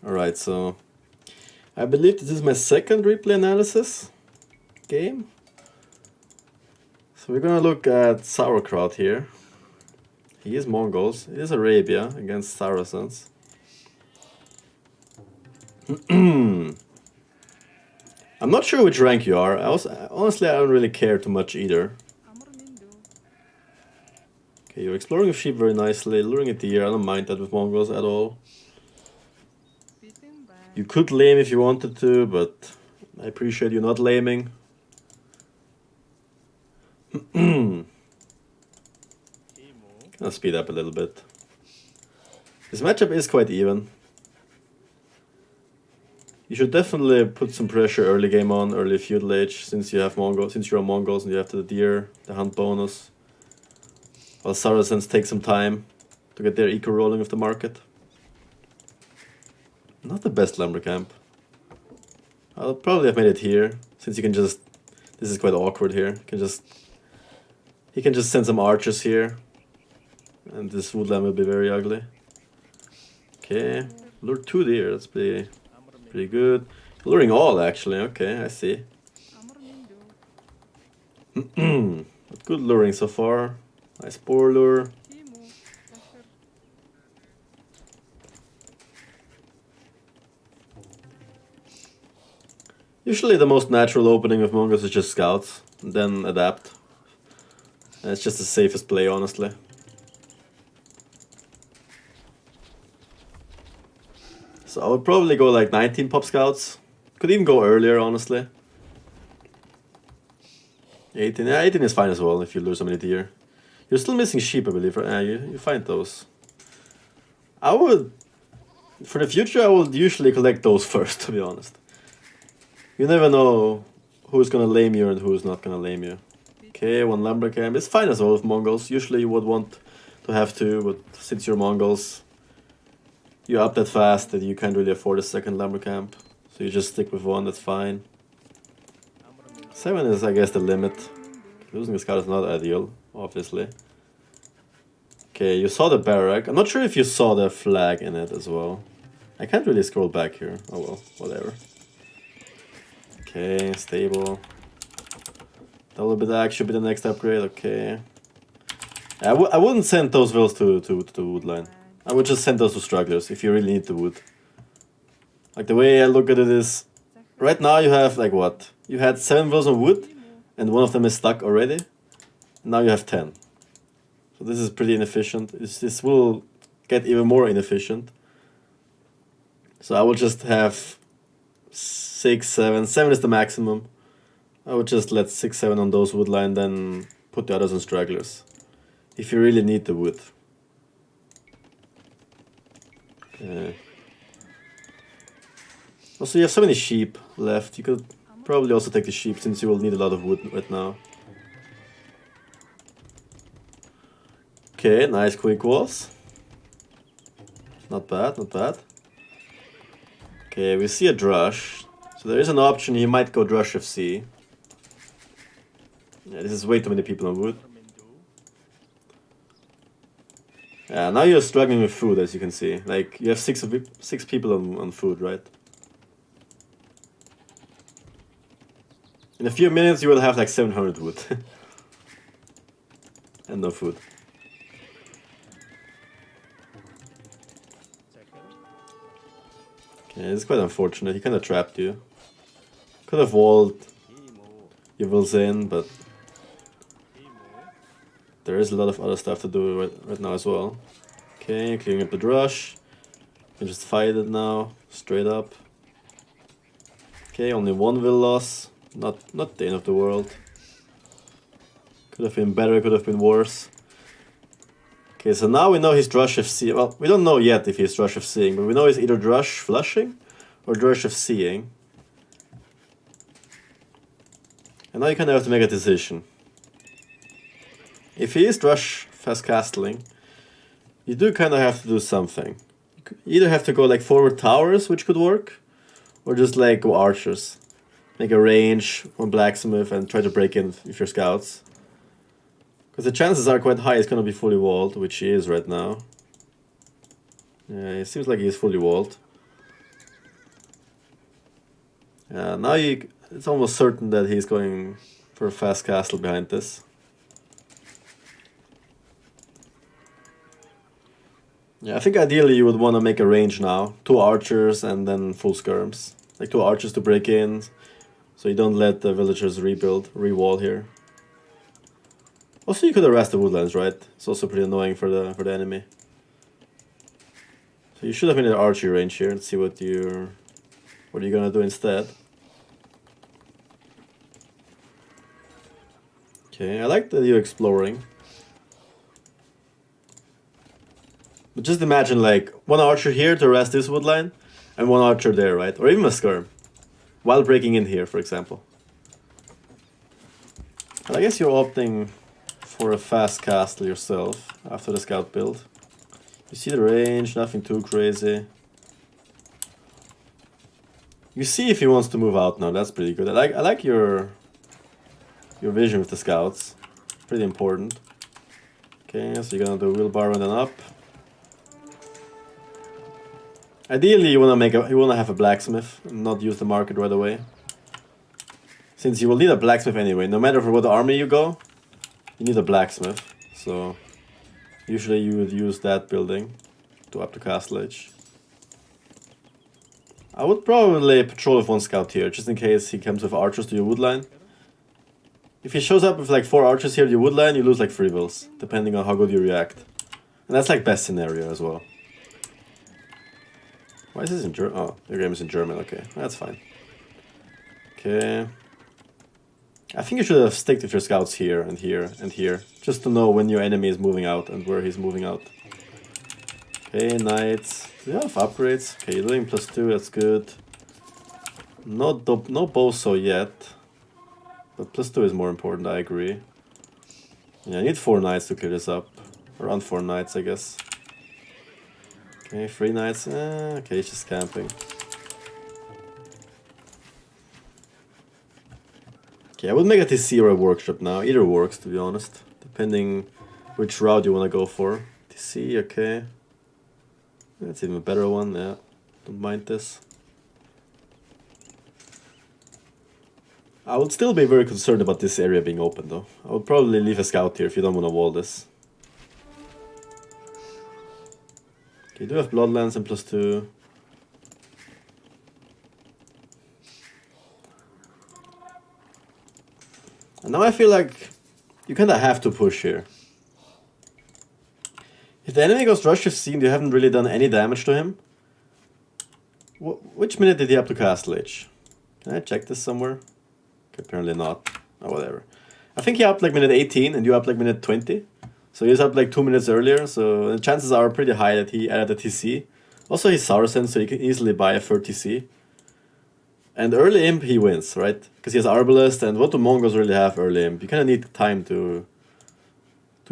Alright, so I believe this is my second replay analysis game. So we're gonna look at Sauerkraut here. He is Mongols. It is Arabia against Saracens. I'm not sure which rank you are. Honestly, I don't really care too much either. Okay, you're exploring a sheep very nicely, luring a deer. I don't mind that with Mongols at all. You could lame if you wanted to, but I appreciate you not laming. I'll speed up a little bit. This matchup is quite even. You should definitely put some pressure early game on, early feudal age, since you're Mongols and you have the deer, the hunt bonus. While Saracens take some time to get their eco rolling with the market. Not the best lumber camp. I'll probably have made it here, since you can just... This is quite awkward here. He can just send some archers here. And this woodland will be very ugly. Okay, lure 2 deer, that's pretty good. Luring all actually, okay, I see. But good luring so far. Nice boar lure. Usually the most natural opening of Mongols is just scouts, and then adapt. And it's just the safest play, honestly. So I would probably go like 19 pop scouts. Could even go earlier, honestly. 18, yeah, 18 is fine as well if you lose so many deer. You're still missing sheep, I believe, right? Yeah, you find those. I would... For the future, I would usually collect those first, to be honest. You never know who's gonna lame you and who's not gonna lame you. Okay, 1 lumber camp. It's fine as well with Mongols. Usually you would want to have 2, but since you're Mongols, you're up that fast that you can't really afford a second lumber camp. So you just stick with 1, that's fine. 7 is, I guess, the limit. Losing a scout is not ideal, obviously. Okay, you saw the barrack. I'm not sure if you saw the flag in it as well. I can't really scroll back here. Oh well, whatever. Okay, stable. Double bit axe should be the next upgrade, okay. I wouldn't send those vills to woodline. I would just send those to stragglers if you really need the wood. Like the way I look at it is, right now you have like what? You had 7 vills on wood and 1 of them is stuck already. Now you have 10. So this is pretty inefficient. This will get even more inefficient. So I will just have 6, 7. 7 is the maximum. I would just let 6, 7 on those woodline, then put the others on stragglers. If you really need the wood. Okay. Also, you have so many sheep left. You could probably also take the sheep since you will need a lot of wood right now. Okay, nice quick walls. Not bad, not bad. Okay, we see a Drush. So there is an option, he might go Drush FC. Yeah, this is way too many people on wood. Yeah, now you're struggling with food, as you can see. Like, you have 6 people on food, right? In a few minutes you will have like 700 wood. And no food. Okay, it's quite unfortunate, he kinda trapped you. Could have walled your vills in, but there is a lot of other stuff to do right now as well. Okay, clearing up the Drush. You can just fight it now, straight up. Okay, only 1 vill loss. Not the end of the world. Could have been better, could have been worse. Okay, so now we know he's Drush FC. Well, we don't know yet if he's Drush FCing, but we know he's either Drush flushing or Drush FCing. And now you kind of have to make a decision. If he is Drush fast castling, you do kind of have to do something. You either have to go like forward towers, which could work, or just like go archers. Make a range on blacksmith and try to break in with your scouts. Because the chances are quite high it's going to be fully walled, which he is right now. Yeah, it seems like he's fully walled. Yeah, now it's almost certain that he's going for a fast castle behind this. Yeah, I think ideally you would want to make a range now. 2 archers and then full skirms. Like 2 archers to break in, so you don't let the villagers re-wall here. Also, you could arrest the woodlands, right? It's also pretty annoying for the enemy. So you should have been in the archery range here. Let's see what you're gonna do instead. Okay, I like that you're exploring. But just imagine like 1 archer here to arrest this woodline, and 1 archer there, right? Or even a skirm, while breaking in here, for example. But I guess you're opting for a fast castle yourself after the scout build. You see the range, nothing too crazy. You see if he wants to move out now, that's pretty good. I like your vision with the scouts. Pretty important. Okay, so you're gonna do wheelbarrow and then up. Ideally you wanna have a blacksmith and not use the market right away. Since you will need a blacksmith anyway, no matter for what army you go, you need a blacksmith. So usually you would use that building to up the castle age. I would probably patrol with 1 scout here, just in case he comes with archers to your woodline. If he shows up with like 4 archers here to your woodline, you lose like 3 bills, depending on how good you react. And that's like best scenario as well. Why is this in German? Oh, your game is in German, okay, that's fine. Okay. I think you should have sticked with your scouts here and here and here, just to know when your enemy is moving out and where he's moving out. Okay, knights. Do you have upgrades? Okay, you're doing +2, that's good. No boso yet, but +2 is more important, I agree. Yeah, I need 4 knights to clear this up. Around 4 knights, I guess. Okay, 3 knights. Okay, he's just camping. Okay, I would make a TC or a workshop now. Either works, to be honest. Depending which route you want to go for. TC, okay. That's even a better one, yeah. Don't mind this. I would still be very concerned about this area being open, though. I would probably leave a scout here if you don't want to wall this. Okay, you do have Bloodlands and +2. And now I feel like you kinda have to push here. If the enemy goes Rush FC and you haven't really done any damage to him, which minute did he up to Castle Age? Can I check this somewhere? Okay, apparently not. Oh, whatever. I think he upped like minute 18 and you up like minute 20. So he's up like 2 minutes earlier, so the chances are pretty high that he added a TC. Also he's Saracen, so he can easily buy a 3rd TC. And early imp he wins, right? Because he has Arbalest, and what do Mongols really have early imp? You kinda need time to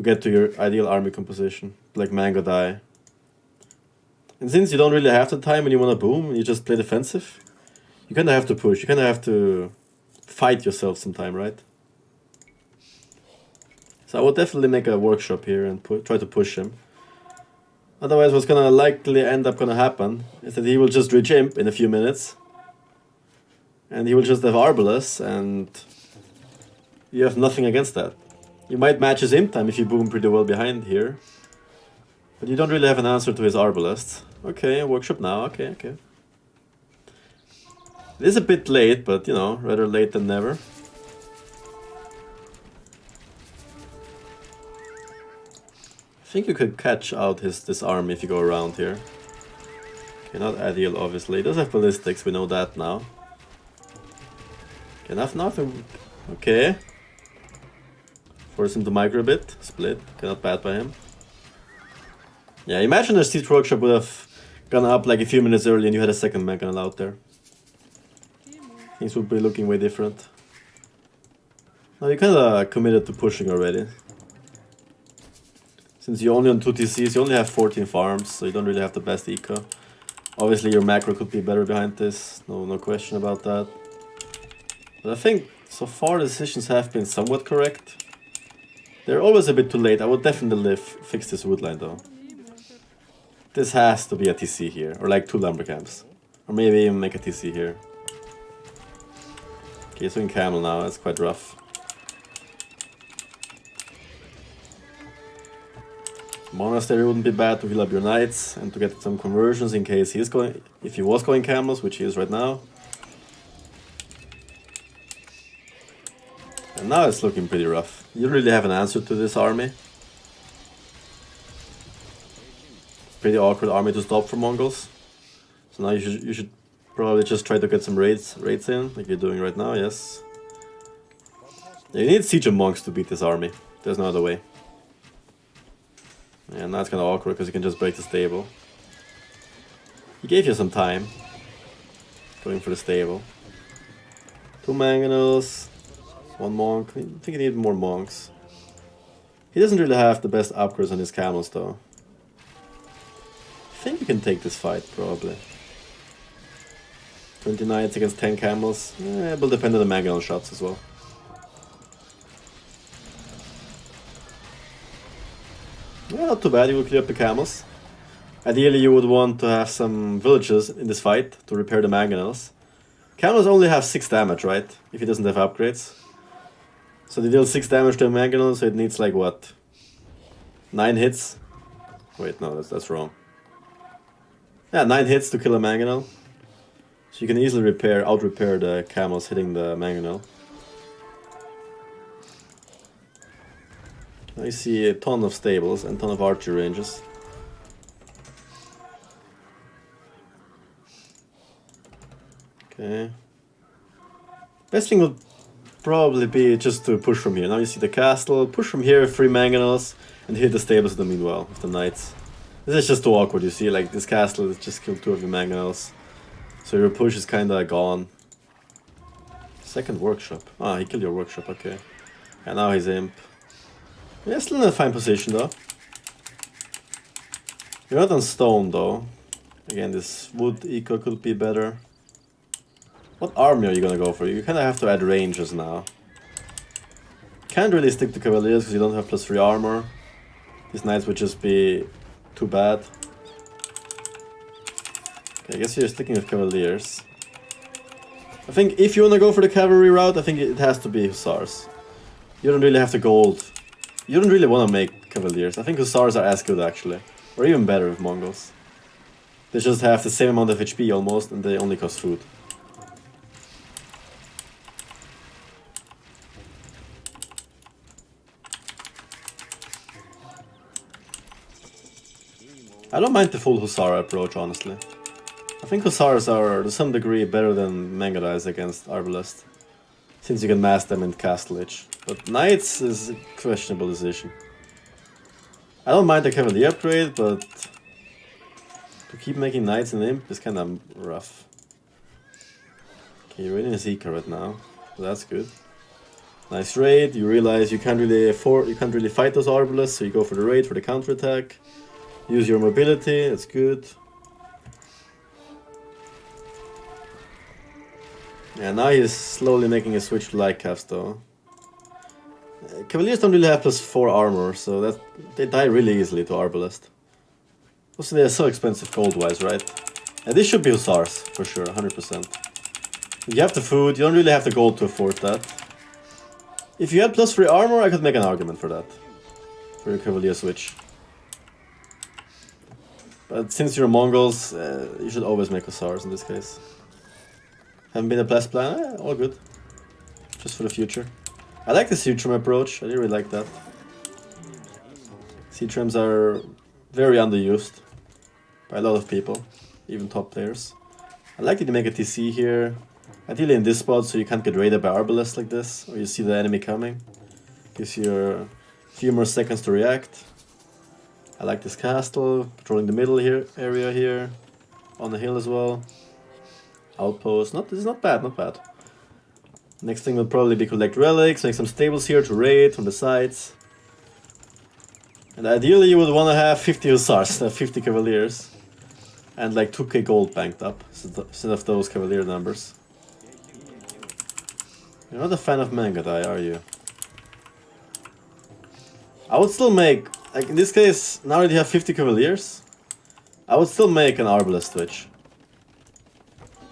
get to your ideal army composition, like Mango Dai. And since you don't really have the time when you wanna boom, you just play defensive, you kinda have to push, you kinda have to fight yourself sometime, right? So I would definitely make a workshop here and try to push him. Otherwise what's gonna likely end up gonna happen is that he will just reach imp in a few minutes. And he will just have Arbalest, and you have nothing against that. You might match his imp time if you boom pretty well behind here. But you don't really have an answer to his Arbalest. Okay, workshop now, okay. It is a bit late, but you know, rather late than never. I think you could catch out this army if you go around here. Okay, not ideal obviously. He does have ballistics, we know that now. Enough, nothing. Okay. Force him to micro a bit. Split. Cannot bad by him. Yeah, imagine the Siege Workshop would have gone up like a few minutes early and you had a second Mangonel out there. Things would be looking way different. Now you're kinda committed to pushing already. Since you're only on 2 TCs, you only have 14 farms, so you don't really have the best eco. Obviously your macro could be better behind this, no question about that. But I think so far the decisions have been somewhat correct. They're always a bit too late. I would definitely fix this woodline though. This has to be a TC here, or like 2 lumber camps. Or maybe even make a TC here. Okay, so in camel now, that's quite rough. Monastery wouldn't be bad to heal up your knights and to get some conversions in case he is going, if he was going camels, which he is right now. And now it's looking pretty rough. You don't really have an answer to this army. Pretty awkward army to stop for Mongols. So now you should probably just try to get some raids in, like you're doing right now, yes. Yeah, you need Siege of Monks to beat this army. There's no other way. Yeah, now it's kind of awkward because you can just break the stable. He gave you some time. Going for the stable. 2 mangonels. 1 monk. I think he needed more monks. He doesn't really have the best upgrades on his camels though. I think we can take this fight, probably. 20 knights against 10 camels. It will depend on the mangonel shots as well. Yeah, not too bad, you will clear up the camels. Ideally you would want to have some villages in this fight to repair the mangonels. Camels only have 6 damage, right? If he doesn't have upgrades. So they deal 6 damage to a mangonel, so it needs like what? 9 hits? Wait, no, that's wrong. Yeah, 9 hits to kill a mangonel. So you can easily out-repair the camels hitting the mangonel. I see a ton of stables and a ton of archery ranges. Okay. Best thing would probably be just to push from here. Now you see the castle, push from here, 3 mangonels, and hit the stables in the meanwhile with the knights. This is just too awkward, you see, like this castle has just killed 2 of your mangonels. So your push is kinda gone. Second workshop. Ah, he killed your workshop, okay. And now he's imp. Yeah, still in a fine position though. You're not on stone though. Again, this wood eco could be better. What army are you gonna go for? You kinda have to add ranges now. Can't really stick to cavaliers because you don't have +3 armor. These knights would just be too bad. Okay, I guess you're sticking with cavaliers. I think if you wanna go for the cavalry route, I think it has to be hussars. You don't really have the gold. You don't really wanna make cavaliers. I think hussars are as good actually. Or even better with Mongols. They just have the same amount of HP almost and they only cost food. I don't mind the full Hussar approach, honestly. I think Hussars are to some degree better than Mangudais against Arbalest, since you can mass them in Castle Age. But Knights is a questionable decision. I don't mind the Cavalier upgrade, but to keep making Knights and Imp is kinda rough. Okay, you're in a Zika right now, so that's good. Nice raid, you realize you can't really fight those Arbalests, so you go for the raid for the counterattack. Use your mobility, that's good. Yeah, now he's slowly making a switch to light caps though. Cavaliers don't really have +4 armor, so that they die really easily to Arbalest. Also, they're so expensive gold-wise, right? And this should be Hussars, for sure, 100%. You have the food, you don't really have the gold to afford that. If you had +3 armor, I could make an argument for that. For your Cavalier switch. But since you're Mongols, you should always make Hussars in this case. Haven't been a blessed plan? All good. Just for the future. I like the siege trim approach, I really like that. Siege trims are very underused by a lot of people, even top players. I like that you make a TC here, ideally in this spot so you can't get raided by Arbalest like this, or you see the enemy coming. Gives you a few more seconds to react. I like this castle, patrolling the middle area here, on the hill as well. Outpost, this is not bad, not bad. Next thing will probably be collect relics, make some stables here to raid from the sides. And ideally you would want to have 50 hussars, 50 cavaliers. And like 2k gold banked up, instead of those cavalier numbers. You're not a fan of Mangudai, are you? I would still make, like in this case, now that you have 50 cavaliers, I would still make an Arbalest switch.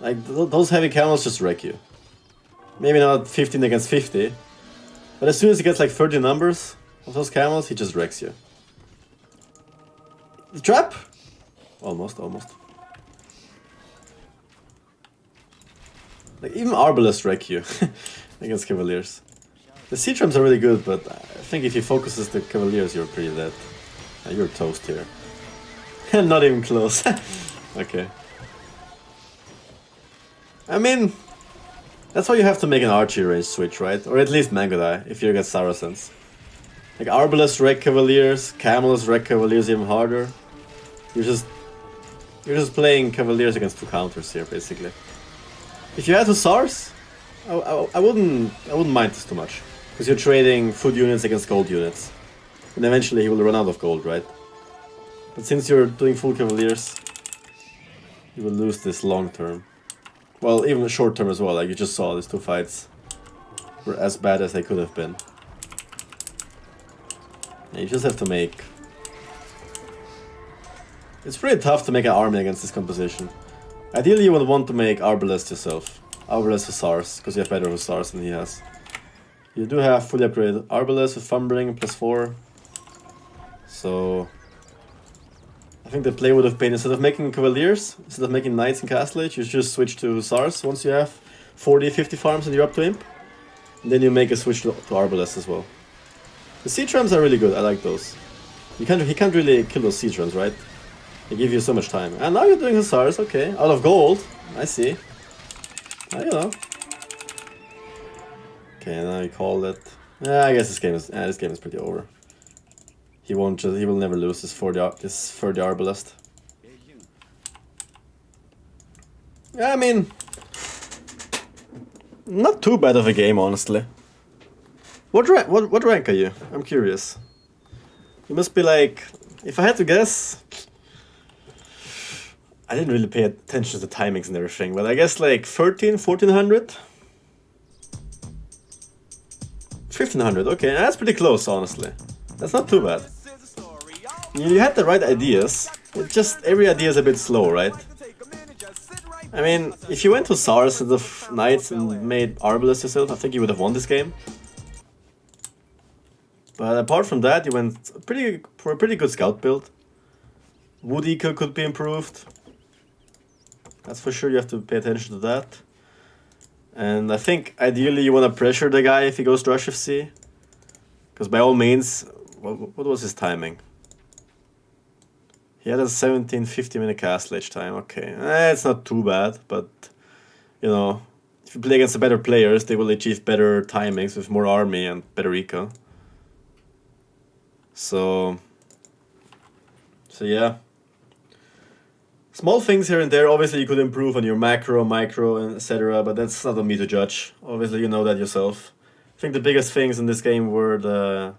Like, those heavy camels just wreck you. Maybe not 15 against 50. But as soon as he gets like 30 numbers of those camels, he just wrecks you. The trap? Almost. Like even Arbalest wreck you against Cavaliers. The Sea-Trams are really good, but I think if he focuses the Cavaliers, you're pretty dead. You're toast here. Not even close. Okay. I mean, that's why you have to make an Archie range switch, right? Or at least Mangodai, if you get Saracens. Like Arbalest wreck Cavaliers, Camels wreck Cavaliers even harder. You're just playing Cavaliers against 2 counters here, basically. If you had Hussars, I wouldn't mind this too much. Because you're trading food units against gold units. And eventually he will run out of gold, right? But since you're doing full Cavaliers, you will lose this long term. Well, even short term as well, like you just saw, these 2 fights were as bad as they could have been. And you just have to make... It's pretty tough to make an army against this composition. Ideally you would want to make Arbalest yourself. Arbalest Hussars, because you have better Hussars than he has. You do have fully upgraded Arbalest with Fumbling +4. So... I think the play would have been, instead of making Cavaliers, instead of making Knights in Castle Age, you just switch to Hussars once you have 40-50 farms and you're up to Imp. And then you make a switch to Arbalest as well. The Sea-Trams are really good, I like those. He can't really kill those Sea-Trams, right? They give you so much time. And now you're doing Hussars, okay. Out of gold, I see. You know. Okay, now you call it. I guess this game is pretty over. He will never lose this for the Arbalest. Yeah, I mean, not too bad of a game, honestly. What rank are you? I'm curious. You must be like, if I had to guess, I didn't really pay attention to the timings and everything, but I guess like 1400? 1500, okay, that's pretty close, honestly. That's not too bad. You had the right ideas, it's just every idea is a bit slow, right? I mean, if you went to SARS instead of Knights and made Arbalest yourself, I think you would have won this game. But apart from that, you went for a pretty good scout build. Wood Eco could be improved. That's for sure, you have to pay attention to that. And I think ideally you want to pressure the guy if he goes to Rush FC. Because by all means, what was his timing? He had a 17-50 minute Castle Age time, okay. It's not too bad, but, you know, if you play against the better players, they will achieve better timings with more army and better eco. So yeah. Small things here and there, obviously you could improve on your macro, micro, and etc., but that's not on me to judge. Obviously you know that yourself. I think the biggest things in this game were the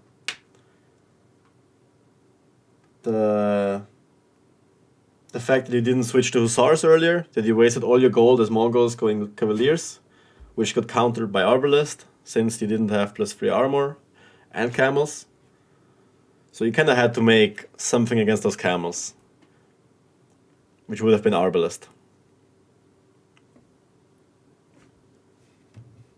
fact that you didn't switch to Hussars earlier, that you wasted all your gold as Mongols going Cavaliers, which got countered by Arbalest, since you didn't have +3 armor and camels. So you kinda had to make something against those camels, which would have been Arbalest.